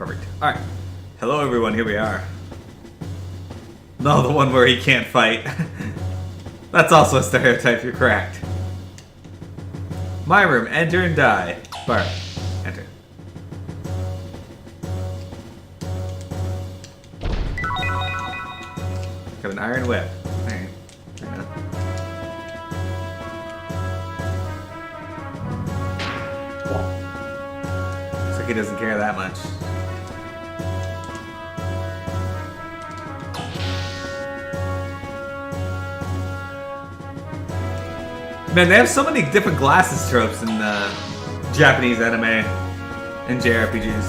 Perfect. Alright. Hello everyone, here we are. No, the one where he can't fight. That's also a stereotype, you're correct. My room, enter and die. Bart, enter. Got an iron whip. Alright. Fair enough. Looks like he doesn't care that much. Man, they have so many different glasses tropes in Japanese anime and JRPGs.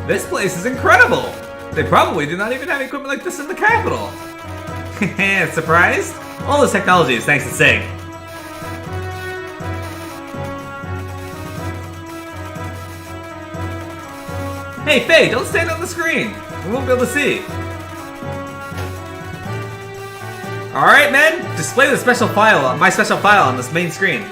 This place is incredible! They probably do not even have equipment like this in the capital. Surprised? All this technology is thanks to Sig. Hey Faye, don't stand on the screen! We won't be able to see. Alright, men, display the special file, my special file on this main screen.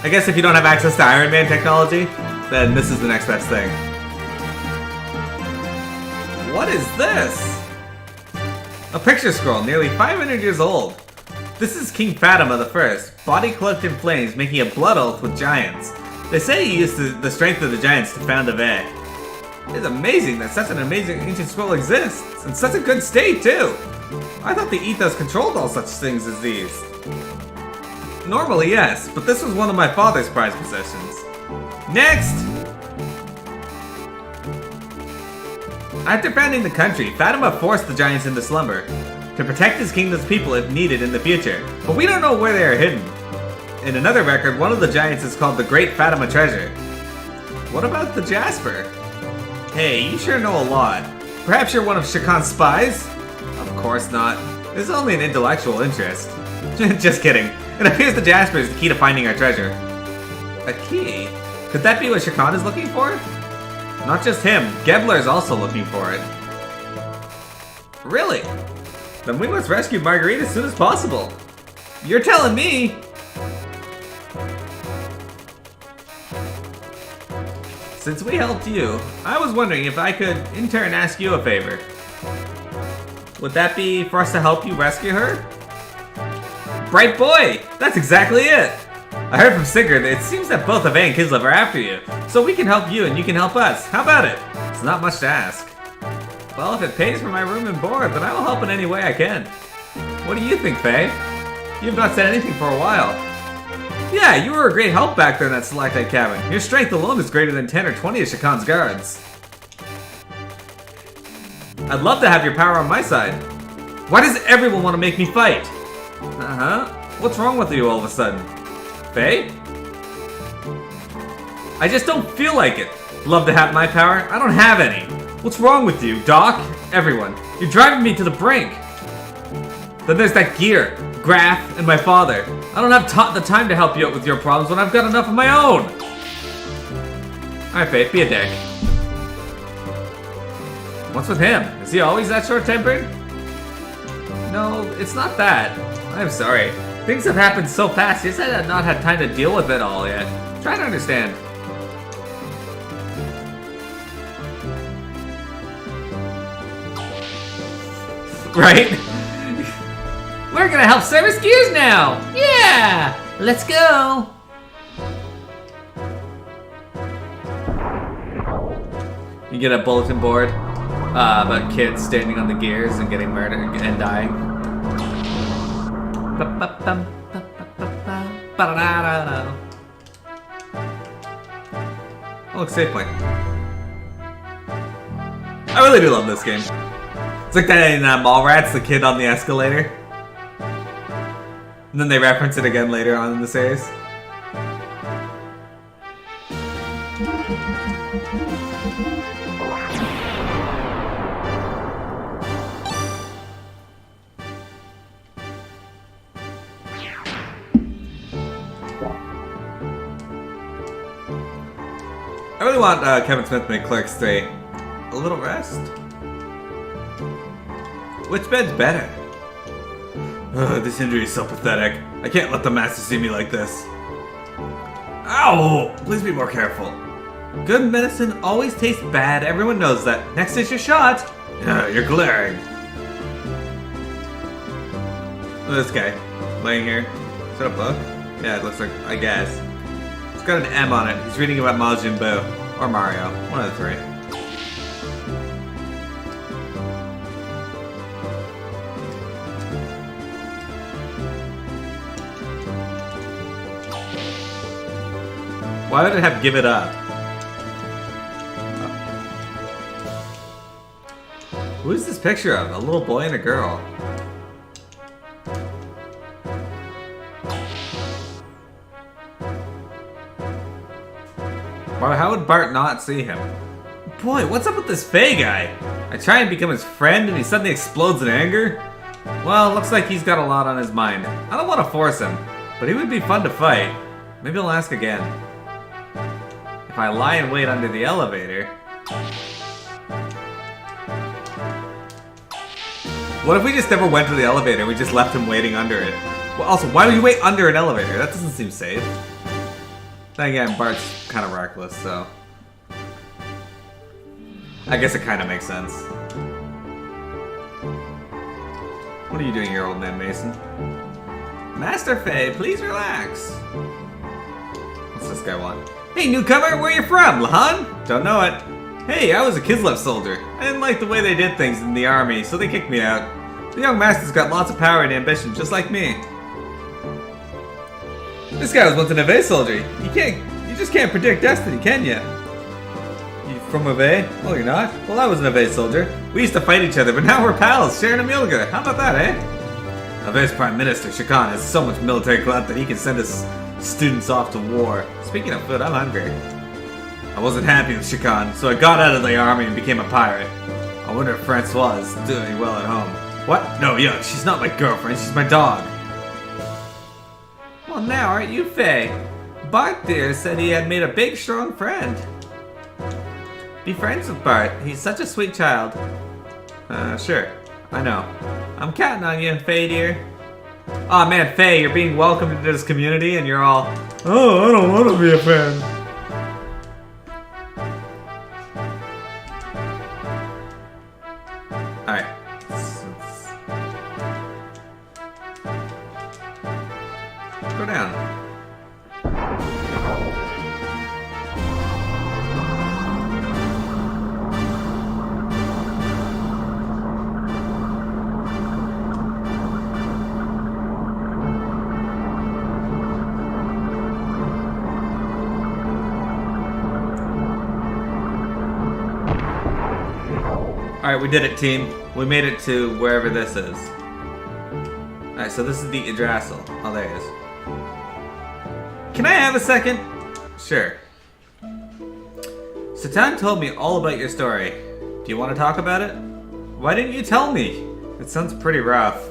I guess if you don't have access to Iron Man technology, then this is the next best thing. What is this? A picture scroll, nearly 500 years old. This is King Fatima I, body cloaked in flames, making a blood oath with giants. They say he used the strength of the giants to found Ave. It's amazing that such an amazing ancient scroll exists, in such a good state too! I thought the ethos controlled all such things as these. Normally yes, but this was one of my father's prized possessions. Next! After founding the country, Fatima forced the giants into slumber, to protect his kingdom's people if needed in the future, but we don't know where they are hidden. In another record, one of the giants is called the Great Fatima Treasure. What about the Jasper? Hey, you sure know a lot. Perhaps you're one of Shakan's spies? Of course not. This is only an intellectual interest. Just kidding. It appears the Jasper is the key to finding our treasure. A key? Could that be what Shakan is looking for? Not just him, Gebler is also looking for it. Really? Then we must rescue Marguerite as soon as possible. You're telling me! Since we helped you, I was wondering if I could in turn ask you a favor. Would that be for us to help you rescue her? Bright boy! That's exactly it! I heard from Sigurd that it seems that both Ave and Kislev are after you, so we can help you and you can help us. How about it? It's not much to ask. Well, if it pays for my room and board, then I will help in any way I can. What do you think, Faye? You have not said anything for a while. Yeah, you were a great help back there in that stalactite cabin. Your strength alone is greater than 10 or 20 of Shakan's guards. I'd love to have your power on my side. Why does everyone want to make me fight? What's wrong with you all of a sudden? Faye? I just don't feel like it. Love to have my power? I don't have any. What's wrong with you, Doc? Everyone. You're driving me to the brink. Then there's that gear, Graf, and my father. I don't have the time to help you out with your problems when I've got enough of my own. Alright, Faith, be a dick. What's with him? Is he always that short-tempered? No, it's not that. I'm sorry. Things have happened so fast, he said I've not had time to deal with it all yet. Try to understand. Right? We're gonna help service gears now! Yeah! Let's go! You get a bulletin board about kids standing on the gears and getting murdered and dying. Oh, look, save point. I really do love this game. It's like that in Mallrats, the kid on the escalator. And then they reference it again later on in the series. I really want Kevin Smith to make Clerks 3 a little rest. Which bed's better? This injury is so pathetic. I can't let the master see me like this. Ow! Please be more careful. Good medicine always tastes bad. Everyone knows that. Next is your shot. You're glaring. Look at this guy laying here. Is that a book? Yeah, it looks like, I guess. It's got an M on it. He's reading about Majin Buu. Or Mario. One of the three. Why would it have give it up? Who is this picture of? A little boy and a girl. Wow, how would Bart not see him? Boy, what's up with this Faye guy? I try and become his friend and he suddenly explodes in anger? Well, looks like he's got a lot on his mind. I don't want to force him, but he would be fun to fight. Maybe I'll ask again. If I lie in wait under the elevator... What if we just never went to the elevator and we just left him waiting under it? Well, also, why would you wait under an elevator? That doesn't seem safe. Then again, Bart's kind of reckless, so... I guess it kind of makes sense. What are you doing here, old man Mason? Master Faye, please relax. What's this guy want? Hey, newcomer, where you from, Lahan? Don't know it. Hey, I was a Kislev soldier. I didn't like the way they did things in the army, so they kicked me out. The young master's got lots of power and ambition, just like me. This guy was once an Ave soldier. You just can't predict destiny, can you? You from Ave? Oh, you're not? Well, I was an Ave soldier. We used to fight each other, but now we're pals, sharing a meal together. How about that, eh? Ave's Prime Minister, Shakan, has so much military clout that he can send his students off to war. Speaking of food, I'm hungry. I wasn't happy with Shakan, so I got out of the army and became a pirate. I wonder if Francois is doing well at home. What? No, yuck, she's not my girlfriend, she's my dog. Well, now aren't you Faye? Bart dear said he had made a big, strong friend. Be friends with Bart, he's such a sweet child. Sure, I know. I'm counting on you, Faye dear. Aw man, Faye, you're being welcomed into this community and you're all, oh, I don't want to be a friend. Alright. Go down. Alright, we did it, team. We made it to wherever this is. Alright, so this is the Yggdrasil. Oh, there it is. Can I have a second? Sure. Satan told me all about your story. Do you want to talk about it? Why didn't you tell me? It sounds pretty rough.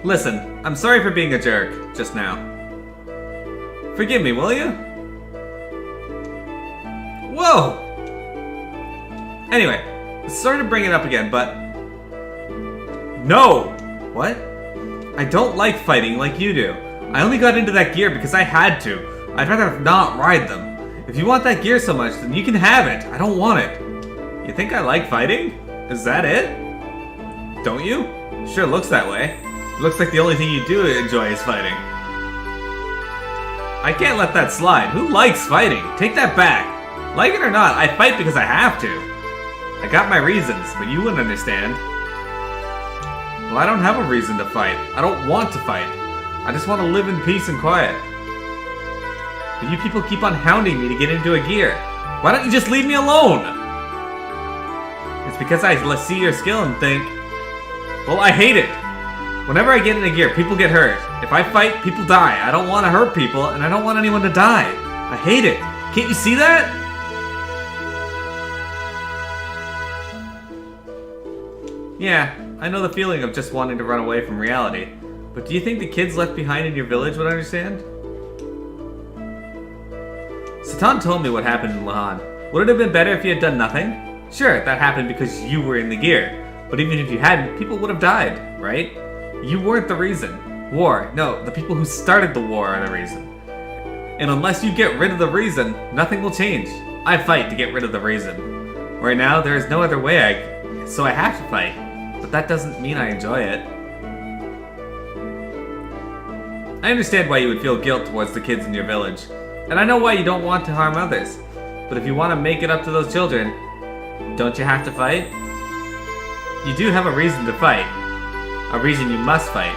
Listen, I'm sorry for being a jerk just now. Forgive me, will you? Whoa! Anyway, sorry to bring it up again, but... No! What? I don't like fighting like you do. I only got into that gear because I had to. I'd rather not ride them. If you want that gear so much, then you can have it. I don't want it. You think I like fighting? Is that it? Don't you? Sure looks that way. It looks like the only thing you do enjoy is fighting. I can't let that slide. Who likes fighting? Take that back. Like it or not, I fight because I have to. I got my reasons, but you wouldn't understand. Well, I don't have a reason to fight. I don't want to fight. I just want to live in peace and quiet. But you people keep on hounding me to get into a gear. Why don't you just leave me alone? It's because I see your skill and think, well, I hate it. Whenever I get in a gear, people get hurt. If I fight, people die. I don't want to hurt people, and I don't want anyone to die. I hate it. Can't you see that? Yeah, I know the feeling of just wanting to run away from reality. But do you think the kids left behind in your village would understand? Satan told me what happened in Lahan. Would it have been better if you had done nothing? Sure, that happened because you were in the gear. But even if you hadn't, people would have died, right? You weren't the reason. War. No, the people who started the war are the reason. And unless you get rid of the reason, nothing will change. I fight to get rid of the reason. Right now, there is no other way, so I have to fight. But that doesn't mean I enjoy it. I understand why you would feel guilt towards the kids in your village. And I know why you don't want to harm others. But if you want to make it up to those children, don't you have to fight? You do have a reason to fight. A reason you must fight.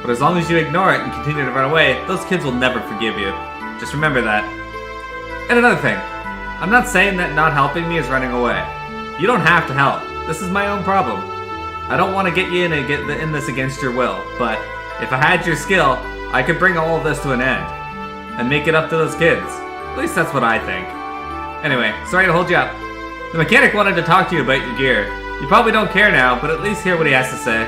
But as long as you ignore it and continue to run away, those kids will never forgive you. Just remember that. And another thing. I'm not saying that not helping me is running away. You don't have to help. This is my own problem. I don't want to get you in this against your will, but if I had your skill, I could bring all of this to an end. And make it up to those kids. At least that's what I think. Anyway, sorry to hold you up. The mechanic wanted to talk to you about your gear. You probably don't care now, but at least hear what he has to say.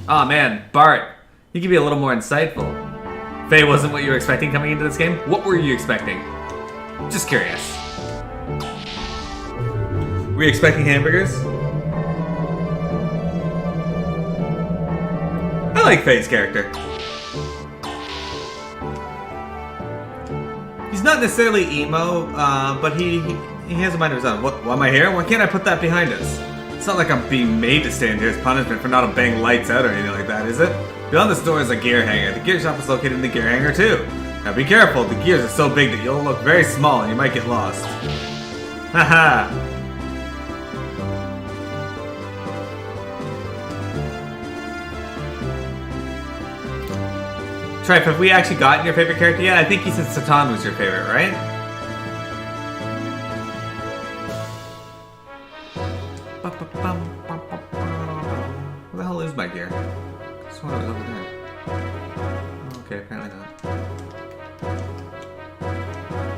Aw man, Bart. You could be a little more insightful. Faye wasn't what you were expecting coming into this game? What were you expecting? Just curious. Were you expecting hamburgers? I like Faye's character. He's not necessarily emo, but he has a mind of his own. What, why am I here? Why can't I put that behind us? It's not like I'm being made to stand here as punishment for not obeying lights out or anything like that, is it? Beyond the store is a gear hangar. The gear shop is located in the gear hangar too. Now be careful, the gears are so big that you'll look very small and you might get lost. Haha. Tripe, have we actually gotten your favorite character yet? I think he said Satan was your favorite, right? Where the hell is my gear? I just wanted it over there. Okay, apparently not.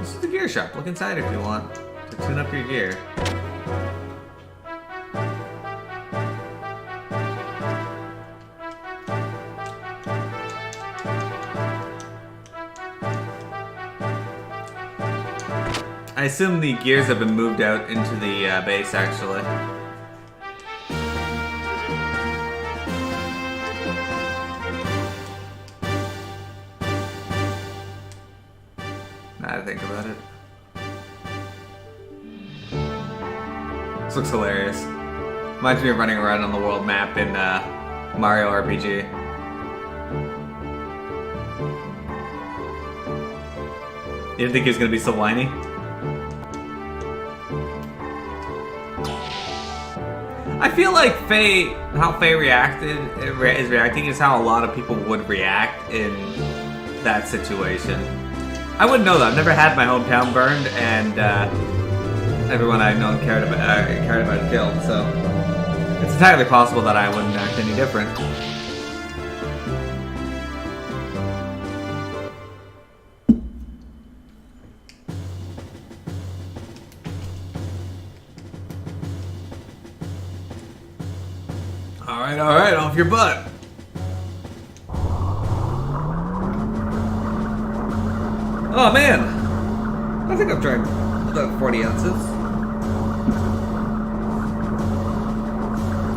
This is the gear shop. Look inside if you want to tune up your gear. I assume the gears have been moved out into the base, actually. Now I think about it. This looks hilarious. Reminds me of running around on the world map in Mario RPG. You didn't think he was going to be so whiny? I feel like how Faye is reacting is how a lot of people would react in that situation. I wouldn't know that. I've never had my hometown burned, and everyone I've known cared about it killed. So it's entirely possible that I wouldn't act any different. Alright, off your butt. Oh man, I think I've drank about 40 ounces.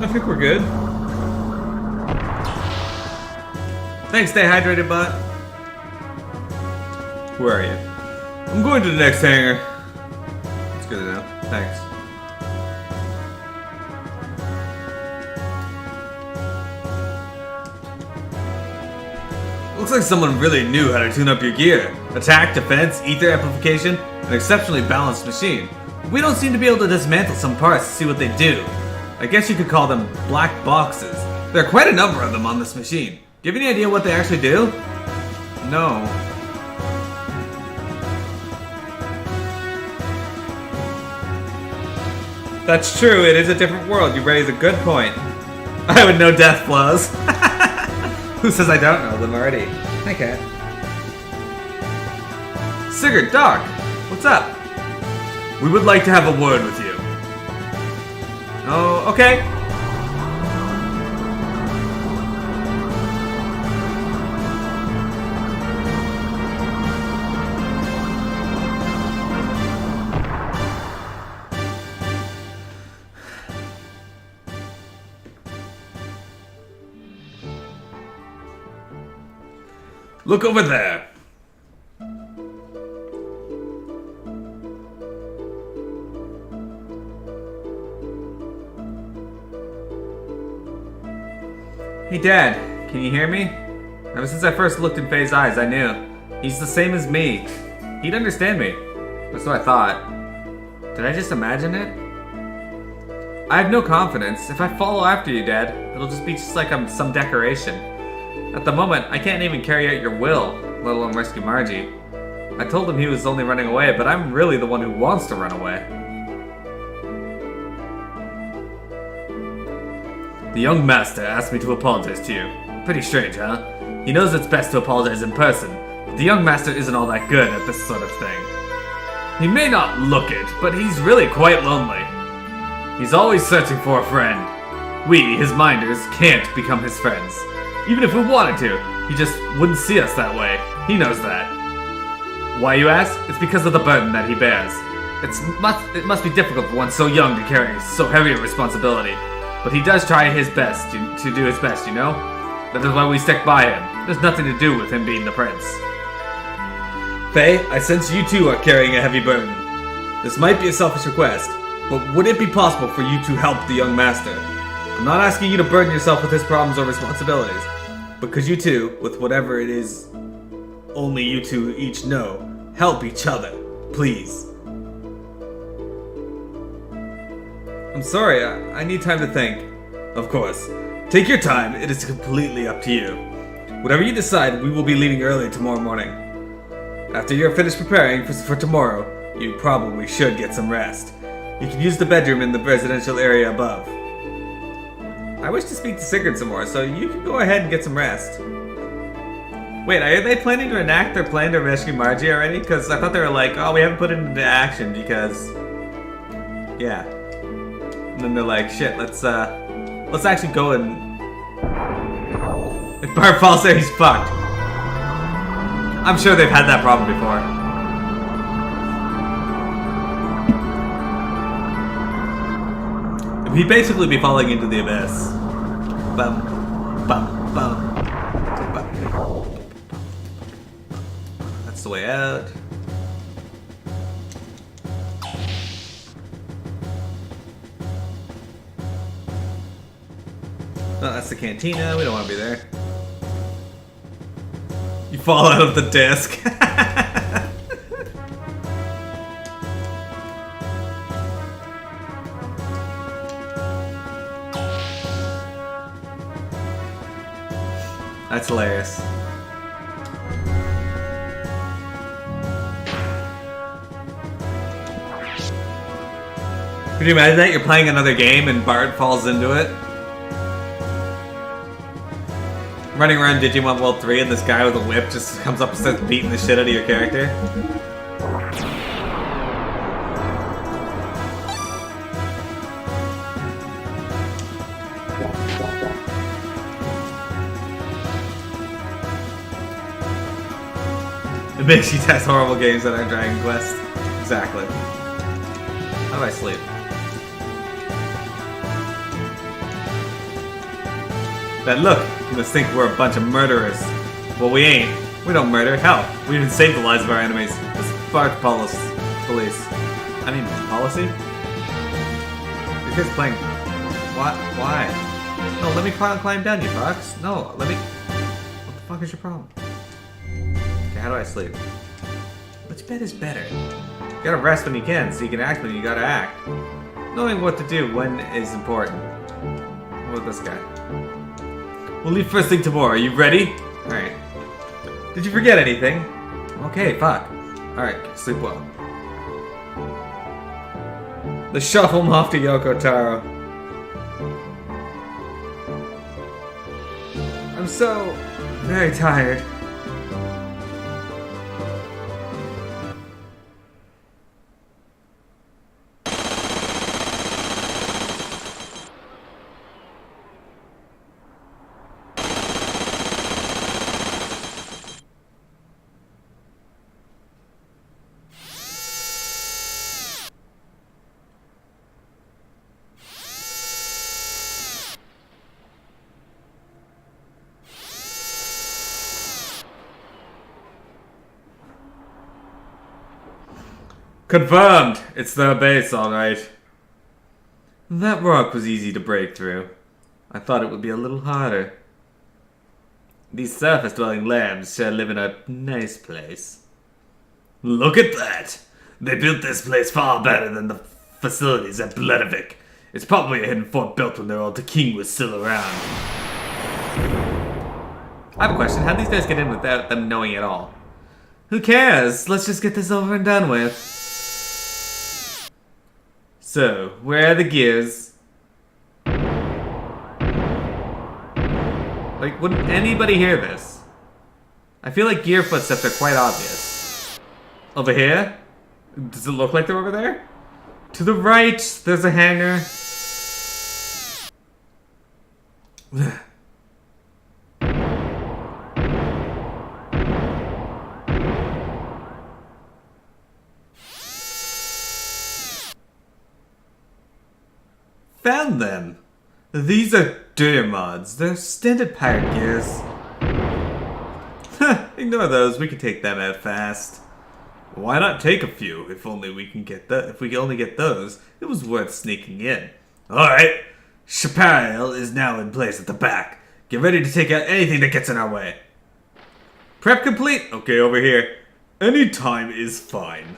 I think we're good. Thanks, stay hydrated, butt. Where are you? I'm going to the next hangar. That's good to know. Thanks. Looks like someone really knew how to tune up your gear. Attack, defense, ether amplification, an exceptionally balanced machine. We don't seem to be able to dismantle some parts to see what they do. I guess you could call them black boxes. There are quite a number of them on this machine. Do you have any idea what they actually do? No. That's true, it is a different world. You raise a good point. I would know death flaws. Who says I don't know them already? Hi, Cat. Sigurd, Doc, what's up? We would like to have a word with you. Oh, okay. Look over there. Hey Dad, can you hear me? Ever since I first looked in Faye's eyes, I knew. He's the same as me. He'd understand me. That's what I thought. Did I just imagine it? I have no confidence. If I follow after you, Dad, it'll just be just like I'm some decoration. At the moment, I can't even carry out your will, let alone rescue Margie. I told him he was only running away, but I'm really the one who wants to run away. The young master asked me to apologize to you. Pretty strange, huh? He knows it's best to apologize in person, but the young master isn't all that good at this sort of thing. He may not look it, but he's really quite lonely. He's always searching for a friend. We, his minders, can't become his friends. Even if we wanted to, he just wouldn't see us that way. He knows that. Why, you ask? It's because of the burden that he bears. It must be difficult for one so young to carry so heavy a responsibility. But he does try his best to do his best, you know? That is why we stick by him. There's nothing to do with him being the prince. Faye, I sense you too are carrying a heavy burden. This might be a selfish request, but would it be possible for you to help the young master? I'm not asking you to burden yourself with his problems or responsibilities, but could you two, with whatever it is only you two each know, help each other, please? I'm sorry, I need time to think. Of course. Take your time, it is completely up to you. Whatever you decide, we will be leaving early tomorrow morning. After you're finished preparing for tomorrow, you probably should get some rest. You can use the bedroom in the residential area above. I wish to speak to Sigurd some more, so you can go ahead and get some rest. Wait, are they planning to enact their plan to rescue Margie already? Because I thought they were like, oh, we haven't put it into action because... yeah. And then they're like, shit, let's actually go and... if Bart falls there, he's fucked. I'm sure they've had that problem before. He'd basically be falling into the abyss. Bum, bum, bum, bum. That's the way out. Oh, that's the cantina. We don't want to be there. You fall out of the disc. That's hilarious. Could you imagine that? You're playing another game and Bart falls into it? Running around Digimon World 3 and this guy with a whip just comes up and starts beating the shit out of your character. It makes you test horrible games that aren't Dragon Quest. Exactly. How do I sleep? That look, you must think we're a bunch of murderers. Well, we ain't. We don't murder. Hell, we even save the lives of our enemies. This Bart police. I mean, policy? This guy's playing... what? Why? No, let me climb down, you fox. No, let me... what the fuck is your problem? Okay, how do I sleep? Which bed is better? You gotta rest when you can, so you can act when you gotta act. Knowing what to do when is important. What about this guy? We'll leave first thing tomorrow. Are you ready? Alright. Did you forget anything? Okay, fuck. Alright, sleep well. The shuffle him off to Yoko Taro. I'm so very tired. Confirmed! It's their base, alright. That rock was easy to break through. I thought it would be a little harder. These surface-dwelling lambs shall live in a nice place. Look at that! They built this place far better than the facilities at Bledovik. It's probably a hidden fort built when their old king was still around. I have a question. How did these guys get in without them knowing at all? Who cares? Let's just get this over and done with. So, where are the gears? Like, wouldn't anybody hear this? I feel like gear footsteps are quite obvious. Over here? Does it look like they're over there? To the right, there's a hangar. Found them. These are gear mods. They're standard pirate gears. Ignore those. We can take them out fast. Why not take a few? If only we can get if we only get those, it was worth sneaking in. All right. Chaparral is now in place at the back. Get ready to take out anything that gets in our way. Prep complete. Okay, over here. Any time is fine.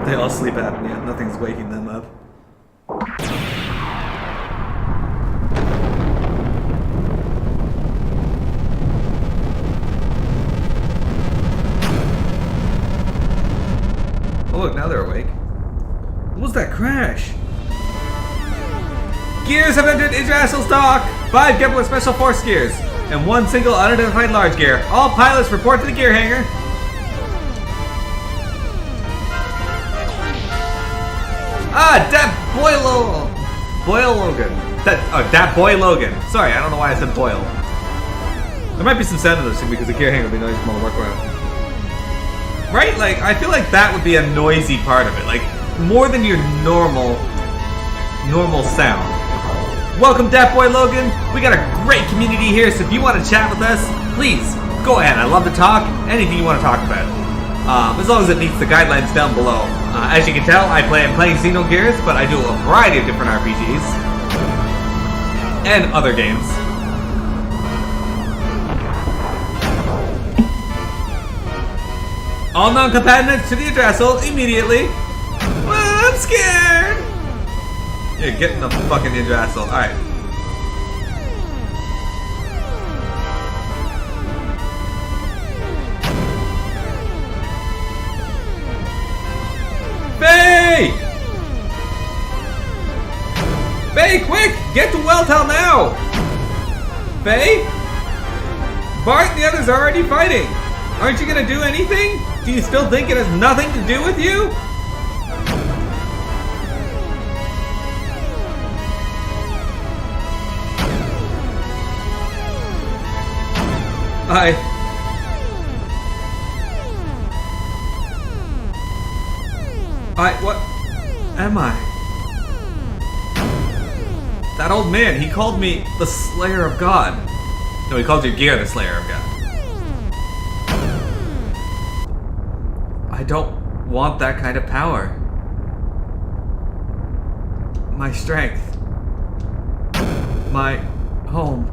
They all sleep apnea. Nothing's waking them up. Oh look, now they're awake. What was that crash? Gears have entered Yggdrasil's dock! 5 Gebler Special Force gears, and 1 single unidentified large gear. All pilots report to the gear hangar. Ah, Dat Boyle Logan. Dat Boy Logan. Sorry, I don't know why I said Boyle. There might be some sound in this thing because the gear hangar would be noisy to work around. Right? Like, I feel like that would be a noisy part of it. Like, more than your normal sound. Welcome, Dat Boy Logan. We got a great community here, so if you want to chat with us, please, go ahead. I love to talk. Anything you want to talk about. As long as it meets the guidelines down below. As you can tell, I'm playing Xenogears, but I do a variety of different RPGs. And other games. All non-combatants to the Yggdrasil immediately. Well, I'm scared. Yeah, get in the fucking Yggdrasil. Alright. Faye! Faye, quick! Get to Welltown now! Faye? Bart and the others are already fighting. Aren't you gonna do anything? Do you still think it has nothing to do with you? What am I? That old man, he called me the Slayer of God. No, he called your gear the Slayer of God. I don't want that kind of power. My strength. My home.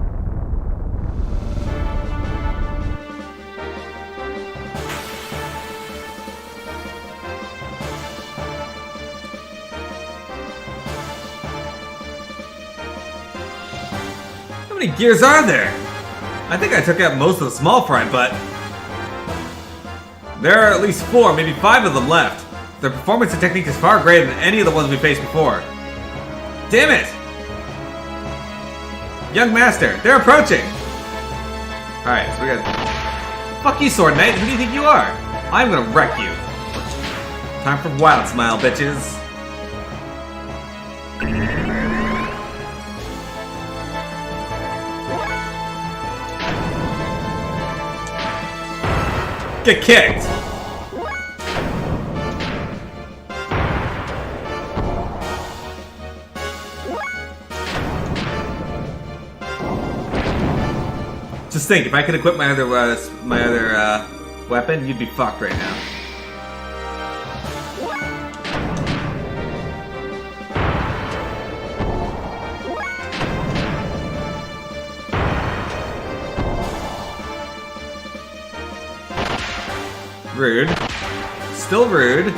How many gears are there? I think I took out most of the small fry, but there are at least 4, maybe 5 of them left. Their performance and technique is far greater than any of the ones we faced before. Damn it! Young Master, they're approaching! Alright, so we got... Fuck you, Sword Knight, who do you think you are? I'm gonna wreck you. Time for Wild Smile, bitches. Get kicked! Just think, if I could equip my other weapon, you'd be fucked right now. Rude. Still rude.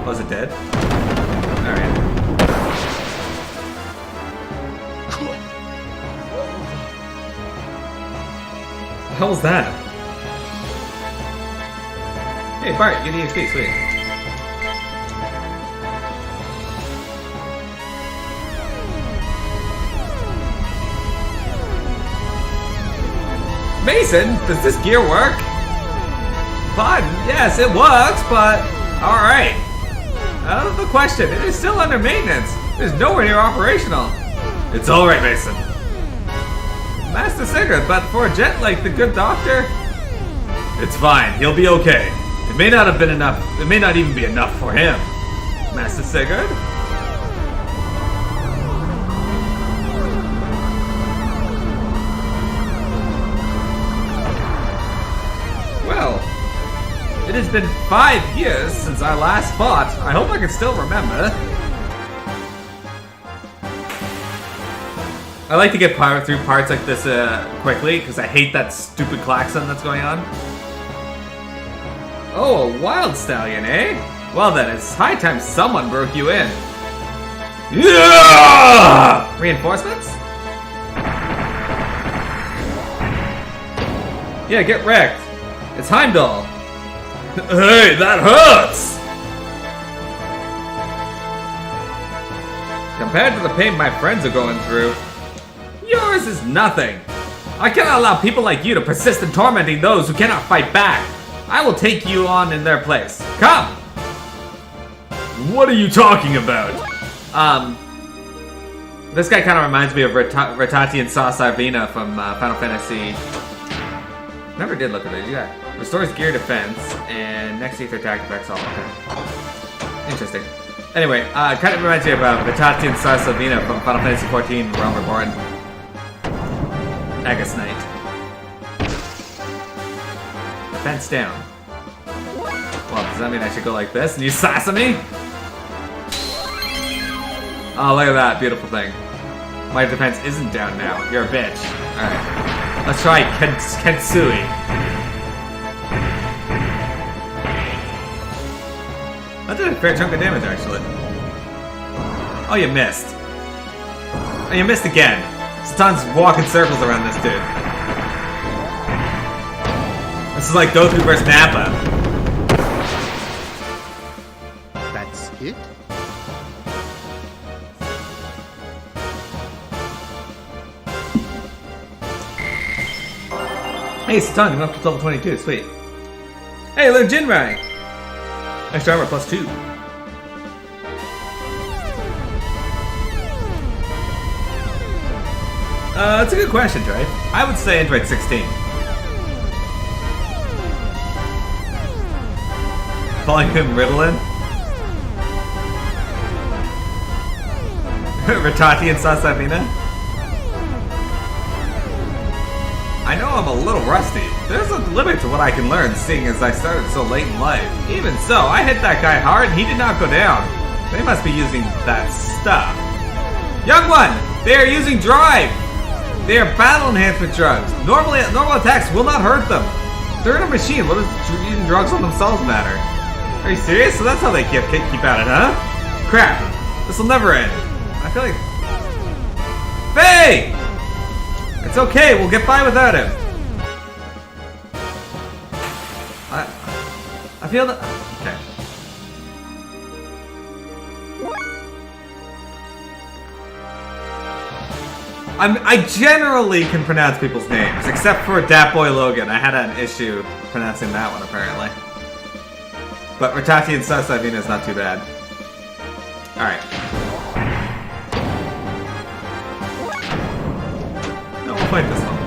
Was it dead? Alright. What the hell was that? Hey Bart, get EXP, sweet. Mason, does this gear work? Pardon? Yes, it works, but... Alright. Out of the question, it is still under maintenance. It is nowhere near operational. It's alright, Mason. Master Sigurd, but for a jet like the good doctor... It's fine, he'll be okay. It may not have been enough, it may not even be enough for him. Master Sigurd? Well, it has been 5 years since I last fought. I hope I can still remember. I like to get through parts like this quickly, because I hate that stupid klaxon that's going on. Oh, a wild stallion, eh? Well then, it's high time someone broke you in. Yeah! Reinforcements? Yeah, get wrecked. It's Heimdall. Hey, that hurts! Compared to the pain my friends are going through, yours is nothing. I cannot allow people like you to persist in tormenting those who cannot fight back. I will take you on in their place. Come! What are you talking about? This guy kind of reminds me of Rattati and Sasavina from Final Fantasy. Never did look at it. Yeah. Restores gear defense and next ether attack effects all. Okay. Interesting. Anyway, kind of reminds me of Rattati and Sasavina from Final Fantasy 14 Realm Reborn. Agus Knight. Defense down. Well, does that mean I should go like this and use Sasami? Oh, look at that. Beautiful thing. My defense isn't down now. You're a bitch. Alright. Let's try Kensui. That did a fair chunk of damage, actually. Oh, you missed. Oh, you missed again. Stan's walking circles around this dude. This is like Goku vs. Nappa. That's it? Hey, Satan, you're up to level 22, sweet. Hey, learn Jinrai! Extra armor +2. That's a good question, Dre. I would say Android 16. Calling him Ritalin? Rattati and Sasavina? I know I'm a little rusty. There's a limit to what I can learn, seeing as I started so late in life. Even so, I hit that guy hard and he did not go down. They must be using that stuff. Young one! They are using drive! They are battle enhancement drugs. Normal attacks will not hurt them. They're in a machine. What does using drugs on themselves matter? Are you serious? So that's how they keep at it, huh? Crap. This will never end. I feel like... Faye! It's okay. We'll get by without him. I feel that... Okay. I generally can pronounce people's names, except for Dat Boy Logan. I had an issue pronouncing that one, apparently. But Rattati and Sasavina is not too bad. Alright. No, we'll fight this one.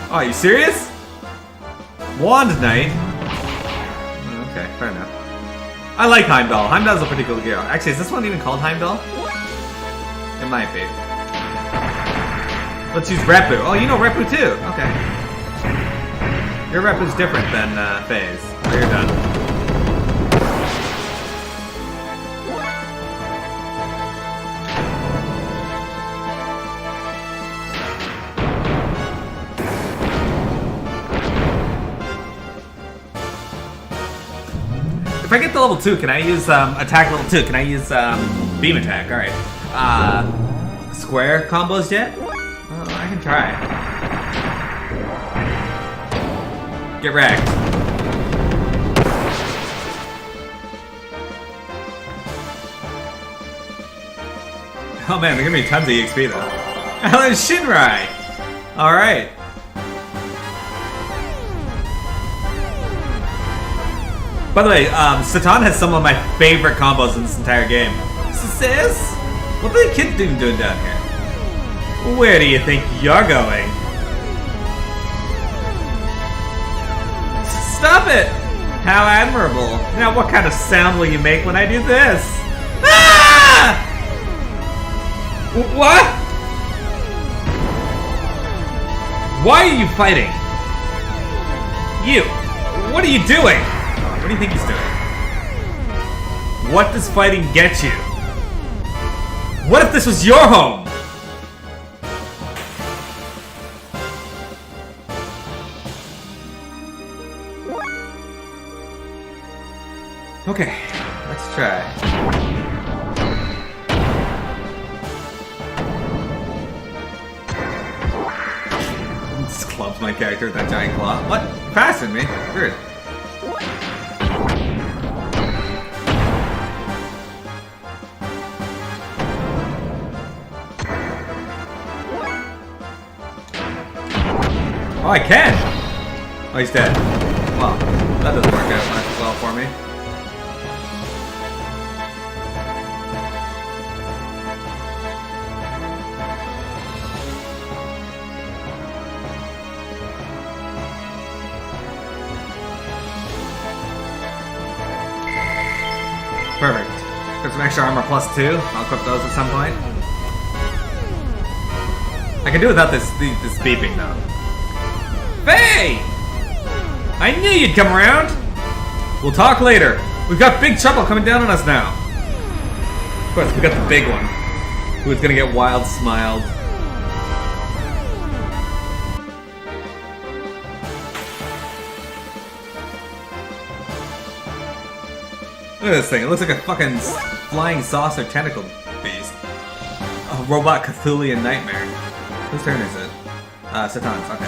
Oh, are you serious? Wand Knight? Okay, fair enough. I like Heimdall. Heimdall's a pretty cool hero. Actually, is this one even called Heimdall? It might be. Let's use Repu. Oh, you know Repu too. Okay. Your Repu's different than FaZe. Oh, you're done. If I get to level 2, can I use attack level 2? Can I use beam attack? Alright. Square combos yet? Oh, I can try. Get wrecked. Oh man, they're gonna be tons of EXP though. Alan Shinrai! Alright. By the way, Satan has some of my favorite combos in this entire game. Sis? What are the kids doing down here? Where do you think you're going? Stop it! How admirable. Now what kind of sound will you make when I do this? Ah! What? Why are you fighting? You! What are you doing? What do you think he's doing? What does fighting get you? What if this was your home? Okay, let's try. Just clubs my character with that giant claw. What? You're faster than me. Weird. Oh, I can! Oh, he's dead. Well, that doesn't work out much well for me. Perfect. Got some extra armor plus 2. I'll equip those at some point. I can do without this beeping though. Faye! I knew you'd come around! We'll talk later. We've got big trouble coming down on us now. Of course, we got the big one. Who's gonna get wild smiled. Look at this thing. It looks like a fucking flying saucer tentacle beast. A robot Cthulhian nightmare. Whose turn is it? Satan's. Okay.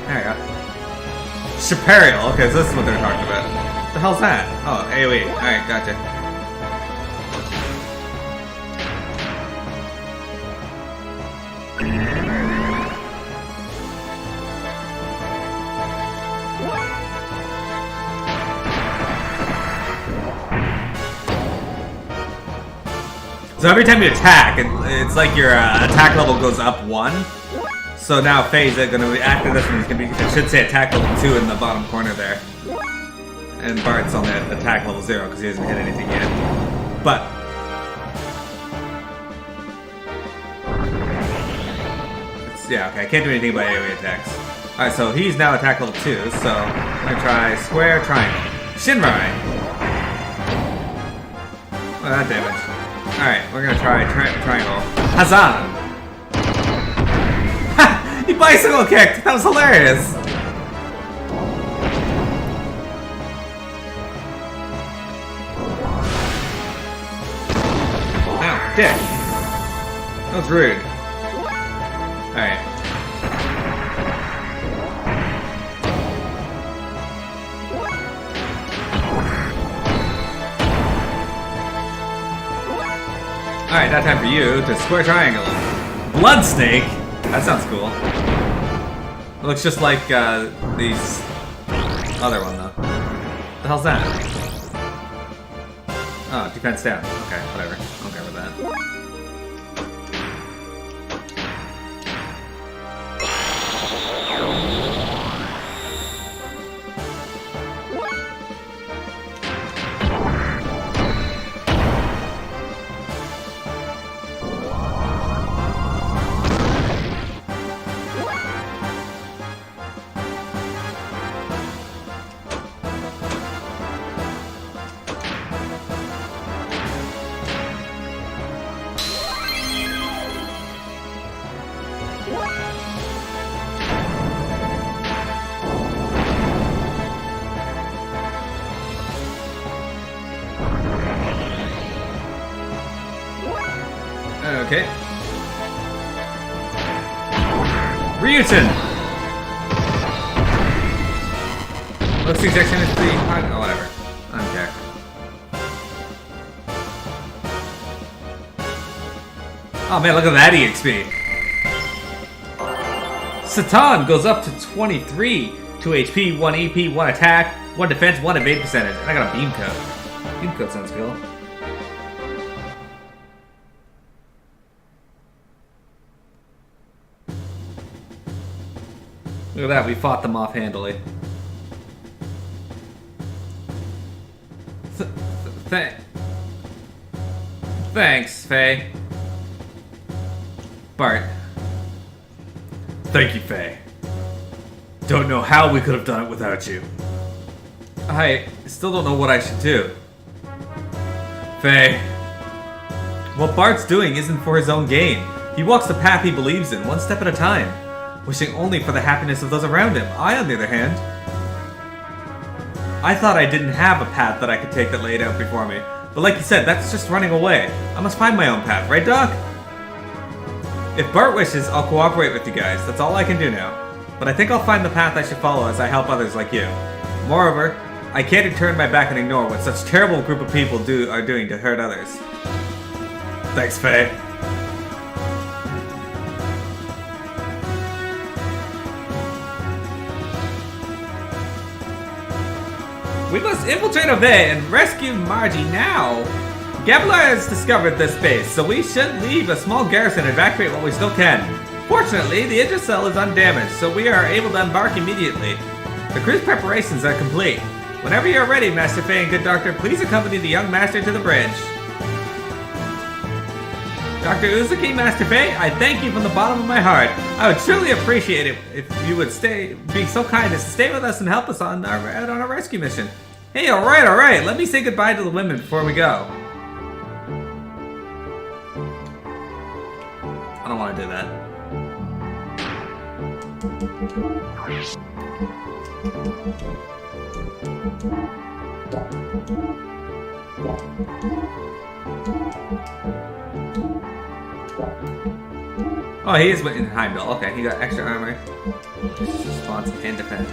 There we go. Superial. Okay, so this is what they're talking about. What the hell's that? Oh, AoE. Alright, gotcha. So every time you attack, it's like your attack level goes up 1. So now FaZe is gonna be after this one. He's gonna be. It should say attack level 2 in the bottom corner there. And Bart's on the attack level 0 because he hasn't hit anything yet. But yeah, okay. I can't do anything by AoE attacks. All right, so he's now attack level 2. So I'm gonna try square triangle. Shinrai. Oh, that damage. Alright, we're gonna try triangle. Hazan! Ha! He bicycle kicked! That was hilarious! Ow, dick! That was rude. Alright. Alright, now time for you to square triangle. Blood snake? That sounds cool. It looks just like these other one though. What the hell's that? Oh, defense down. Okay, whatever. I don't care about that. Okay. Ryuten! Looks the exact same as the... Oh, whatever. I don't care. Oh man, look at that EXP. Satan goes up to 23. 2 HP, 1 EP, 1 attack, 1 defense, 1 evade percentage. And I got a beam coat. Beam coat sounds cool. Look at that, we fought them off handily. Thanks, Faye. Bart. Thank you, Faye. Don't know how we could have done it without you. I still don't know what I should do. Faye. What Bart's doing isn't for his own gain. He walks the path he believes in, one step at a time, wishing only for the happiness of those around him. I, on the other hand, I thought I didn't have a path that I could take that laid out before me. But like you said, that's just running away. I must find my own path, right, Doc? If Bart wishes, I'll cooperate with you guys. That's all I can do now. But I think I'll find the path I should follow as I help others like you. Moreover, I can't turn my back and ignore what such terrible group of people are doing to hurt others. Thanks, Faye. We must infiltrate Ove and rescue Margie now. Gabler has discovered this base, so we should leave a small garrison and evacuate what we still can. Fortunately, the intercell is undamaged, so we are able to embark immediately. The cruise preparations are complete. Whenever you are ready, Master Faye and good Doctor, please accompany the young Master to the bridge. Dr. Uzuki, Master Faye, I thank you from the bottom of my heart. I would truly appreciate it if you would be so kind as to stay with us and help us on our rescue mission. Hey, alright, let me say goodbye to the women before we go. I don't want to do that. Oh, he is in Heimdall. Okay, he got extra armor. Response and defense.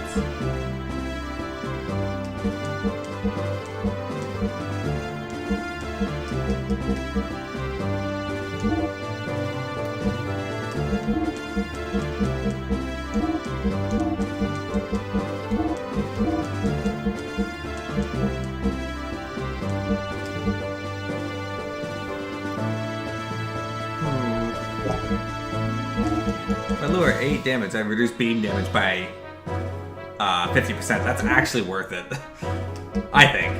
If I lower 8 damage, I reduce beam damage by 50%. That's actually worth it. I think.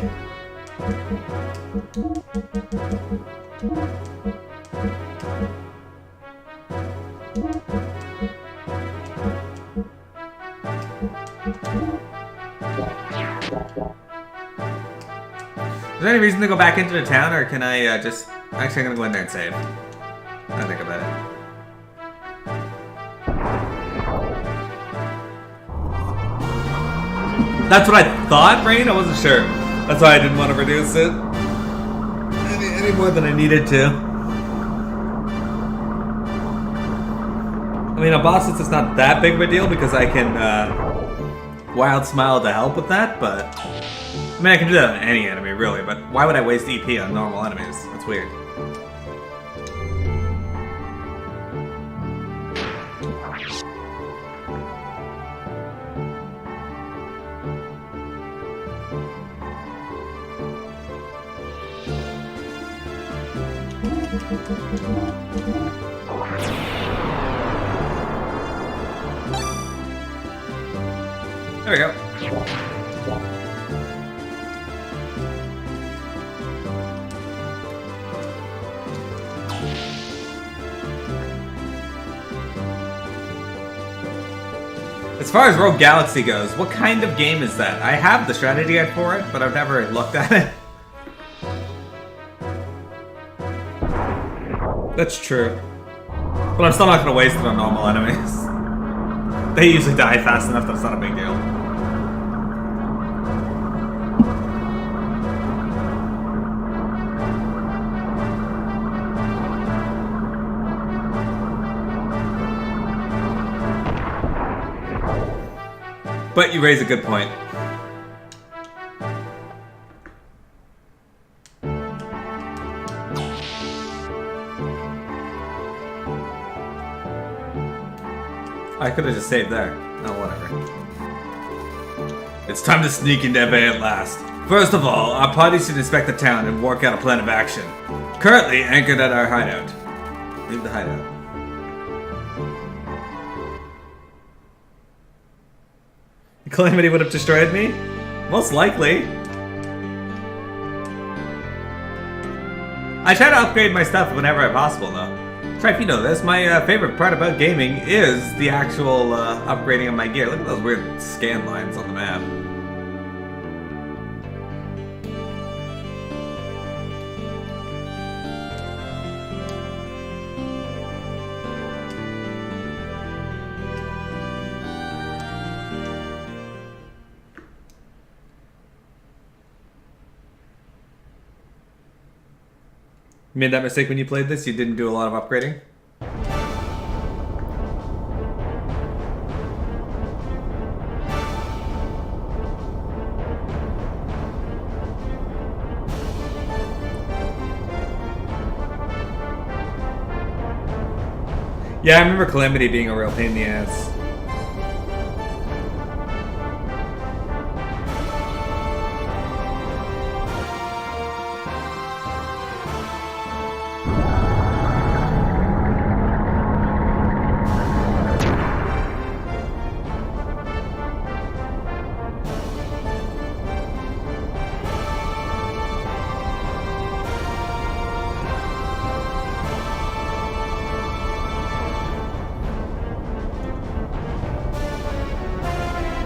Is there any reason to go back into the town, or can I just... Actually, I'm gonna go in there and save. I think about it. That's what I thought, Rain? I wasn't sure. That's why I didn't want to reduce it any more than I needed to. I mean, a boss, it's not that big of a deal because I can Wild Smile to help with that, but... I mean, I can do that on any enemy, really, but why would I waste EP on normal enemies? That's weird. There we go. As far as Rogue Galaxy goes, what kind of game is that? I have the strategy guide for it, but I've never looked at it. That's true. But I'm still not going to waste it on normal enemies. They usually die fast enough that it's not a big deal. But you raise a good point. I could have just saved there. Oh, whatever. It's time to sneak into Eve at last. First of all, our party should inspect the town and work out a plan of action. Currently anchored at our hideout. Leave the hideout. Calamity would have destroyed me? Most likely. I try to upgrade my stuff whenever possible, though. Try if you know this, my favorite part about gaming is the actual upgrading of my gear. Look at those weird scan lines on the map. You made that mistake when you played this? You didn't do a lot of upgrading? Yeah, I remember Calamity being a real pain in the ass.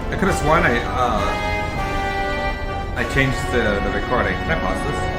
I could have sworn I changed the recording. Can I pause this?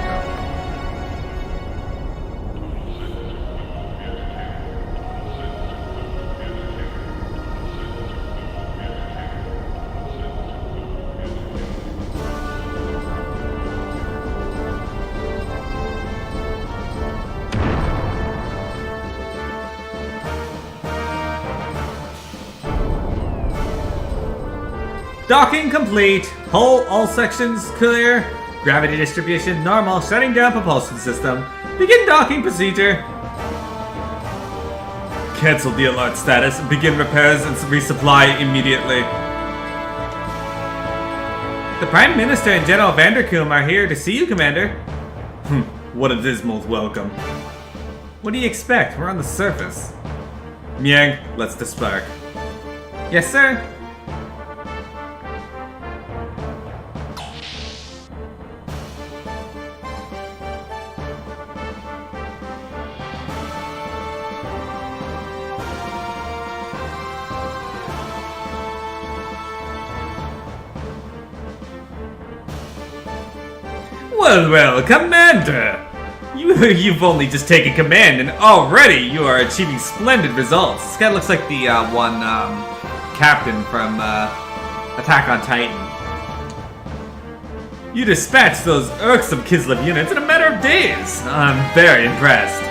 Docking complete. All sections clear. Gravity distribution normal. Shutting down propulsion system. Begin docking procedure. Cancel the alert status. Begin repairs and resupply immediately. The Prime Minister and General Vanderkoom are here to see you, Commander. What a dismal welcome. What do you expect? We're on the surface. Miang, let's dispark. Yes, sir. Well, Commander! You've only just taken command, and already you are achieving splendid results. This guy looks like the one captain from Attack on Titan. You dispatched those irksome Kislev units in a matter of days. I'm very impressed.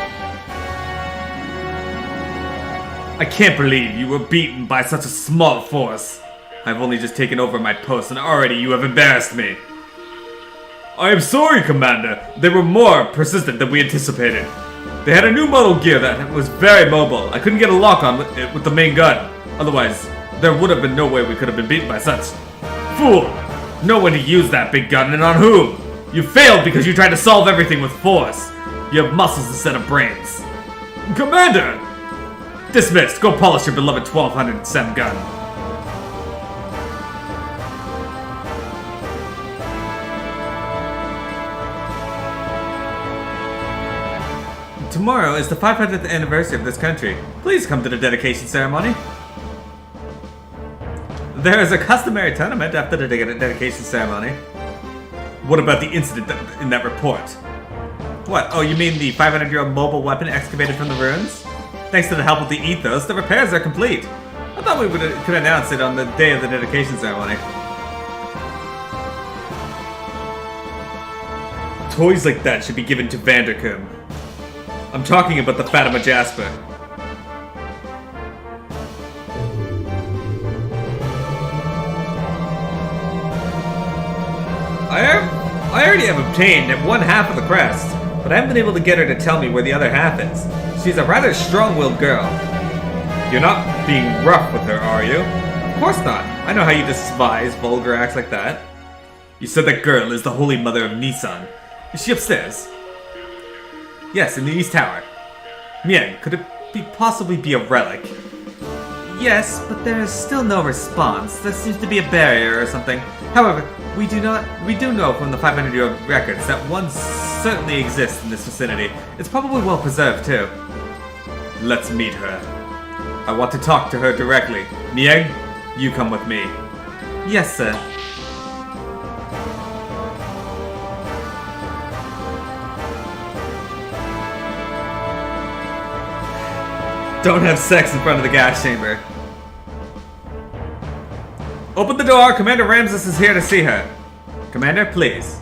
I can't believe you were beaten by such a small force. I've only just taken over my post, and already you have embarrassed me. I am sorry, Commander. They were more persistent than we anticipated. They had a new model gear that was very mobile. I couldn't get a lock on it with the main gun. Otherwise, there would have been no way we could have been beaten by such. Fool! Know when to use that big gun and on whom. You failed because you tried to solve everything with force. You have muscles instead of brains. Commander! Dismissed. Go polish your beloved 1200 SEM gun. Tomorrow is the 500th anniversary of this country. Please come to the dedication ceremony. There is a customary tournament after the dedication ceremony. What about the incident in that report? What? Oh, you mean the 500-year-old mobile weapon excavated from the ruins? Thanks to the help of the Ethos, the repairs are complete. I thought we could announce it on the day of the dedication ceremony. Toys like that should be given to Vanderkoom. I'm talking about the Fatima Jasper. I already have obtained one half of the crest, but I haven't been able to get her to tell me where the other half is. She's a rather strong-willed girl. You're not being rough with her, are you? Of course not. I know how you despise vulgar acts like that. You said that girl is the holy mother of Nissan. Is she upstairs? Yes, in the East Tower. Mieng, could it possibly be a relic? Yes, but there is still no response. There seems to be a barrier or something. However, we do know from the 500-year records that one certainly exists in this vicinity. It's probably well preserved too. Let's meet her. I want to talk to her directly. Mieng, you come with me. Yes, sir. Don't have sex in front of the gas chamber. Open the door. Commander Ramses is here to see her. Commander, please.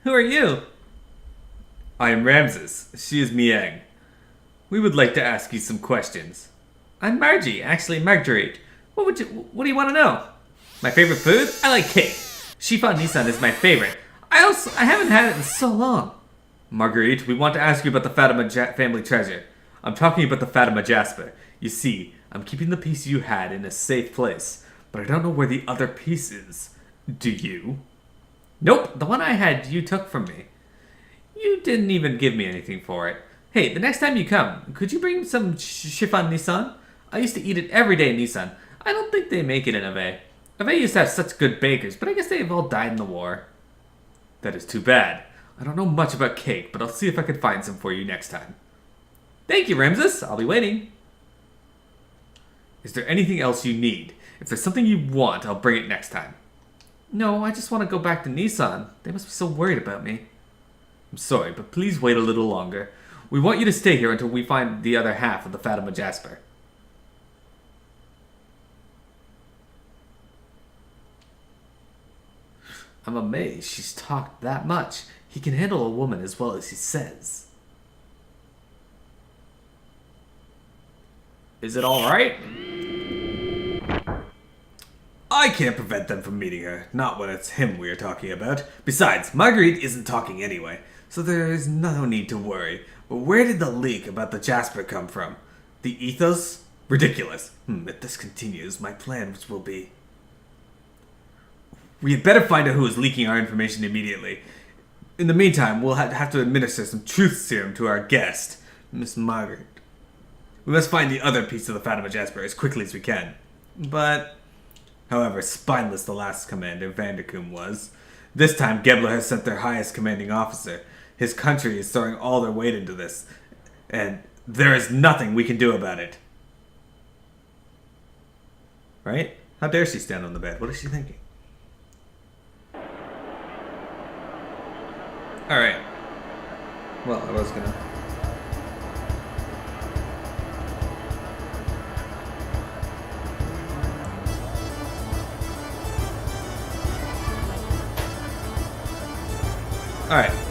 Who are you? I am Ramses. She is Mieng. We would like to ask you some questions. I'm Margie, actually Marguerite. What do you want to know? My favorite food? I like cake. Chiffon Nissan is my favorite. I haven't had it in so long. Marguerite, we want to ask you about the Fatima family treasure. I'm talking about the Fatima Jasper. You see, I'm keeping the piece you had in a safe place, but I don't know where the other piece is. Do you? Nope, the one I had you took from me. You didn't even give me anything for it. Hey, the next time you come, could you bring some chiffon Nissan? I used to eat it every day in Nissan. I don't think they make it in Ave. Ave used to have such good bakers, but I guess they've all died in the war. That is too bad. I don't know much about cake, but I'll see if I can find some for you next time. Thank you, Ramses. I'll be waiting. Is there anything else you need? If there's something you want, I'll bring it next time. No, I just want to go back to Nissan. They must be so worried about me. I'm sorry, but please wait a little longer. We want you to stay here until we find the other half of the Fatima Jasper. I'm amazed she's talked that much. He can handle a woman as well as he says. Is it alright? I can't prevent them from meeting her. Not when it's him we are talking about. Besides, Marguerite isn't talking anyway, so there is no need to worry. But where did the leak about the Jasper come from? The ethos? Ridiculous. If this continues, my plans will be... We had better find out who is leaking our information immediately. In the meantime, we'll have to administer some truth serum to our guest, Miss Margaret. We must find the other piece of the Fatima Jasper as quickly as we can. But, however spineless the last commander, Vanderkoom, was, this time Gebler has sent their highest commanding officer. His country is throwing all their weight into this, and there is nothing we can do about it. Right? How dare she stand on the bed? What is she thinking? Alright. Well, I was gonna... Alright.